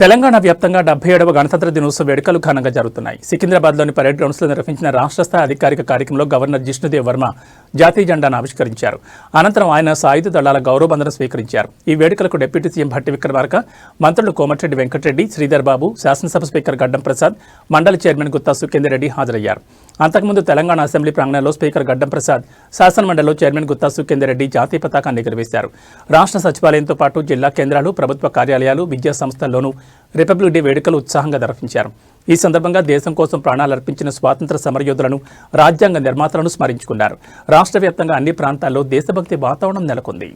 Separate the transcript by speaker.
Speaker 1: తెలంగాణ వ్యాప్తంగా 77వ గణతంత్ర దినోత్సవ వేడుకలు ఘనంగా జరుగుతున్నాయి. సికింద్రాబాద్లోని పరేడ్ గ్రౌండ్స్లో నిర్వహించిన రాష్ట్ర స్థాయి అధికారిక కార్యక్రమంలో గవర్నర్ జిష్ణుదేవ్ వర్మ జాతీయ జెండాను ఆవిష్కరించారు. అనంతరం ఆయన సాయుధ దళాల గౌరవవందనం స్వీకరించారు. ఈ వేడుకలకు డిప్యూటీ సీఎం భట్టి విక్రమార్క, మంత్రులు కోమటిరెడ్డి వెంకటరెడ్డి, శ్రీధర్ బాబు, శాసనసభ స్పీకర్ గడ్డం ప్రసాద్, మండలి చైర్మన్ గుత్తా సుఖేందర్ రెడ్డి హాజరయ్యారు. అంతకుముందు తెలంగాణ అసెంబ్లీ ప్రాంగణంలో స్పీకర్ గడ్డం ప్రసాద్, శాసనమండలిలో చైర్మన్ గుత్తా సుఖేందర్ రెడ్డి జాతీయ పతాకాన్ని ఎగురవేశారు. రాష్ట్ర సచివాలయంతో పాటు జిల్లా కేంద్రాలు, ప్రభుత్వ కార్యాలయాలు, విద్యా సంస్థల్లోనూ రిపబ్లిక్ డే వేడుకలు ఉత్సాహంగా నిర్వహించారు. ఈ సందర్భంగా దేశం కోసం ప్రాణాలర్పించిన స్వాతంత్ర సమరయోధులను, రాజ్యాంగ నిర్మాతలను స్మరించుకున్నారు. రాష్ట్ర వ్యాప్తంగా అన్ని ప్రాంతాల్లో దేశభక్తి వాతావరణం నెలకొంది.